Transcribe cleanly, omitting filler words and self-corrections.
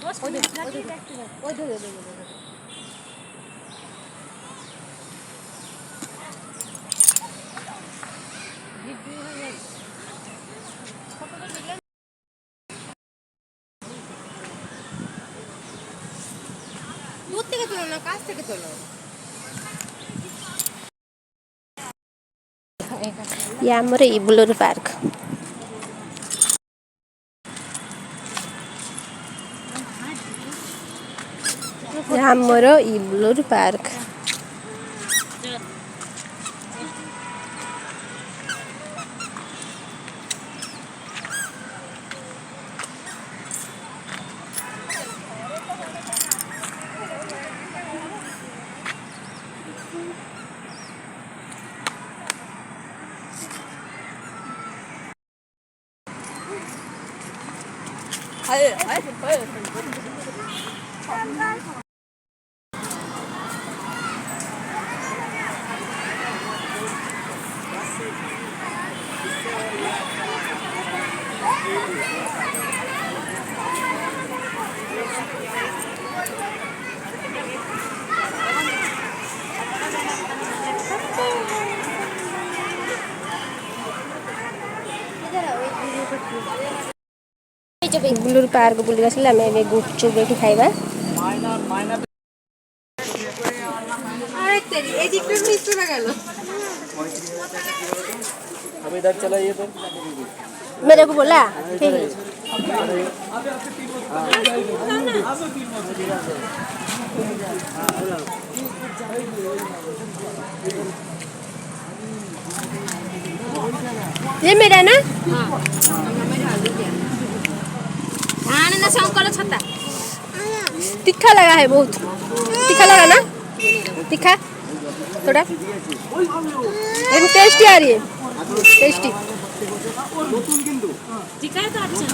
दूर থেকে তোলো না, কাছ থেকে তোলো। ये आमर इबुलर पार्क। आमर इबुलर पार्क। इबुलर पार्क बुली आसिले आमे एबे गुपचुप एठी खाइबा। अरे तेरी ए दिकटा मिस हो गेल। अब इधर चलाइए तो मेरे को बोला ठीक है। ये मेरा ना? हाँ ना शंकर छत्ता तीखा लगा है बहुत। तीखा लगा ना? तीखा थोड़ा लेकिन टेस्टी आ रही है। टेस्टी ठीक है तो अच्छा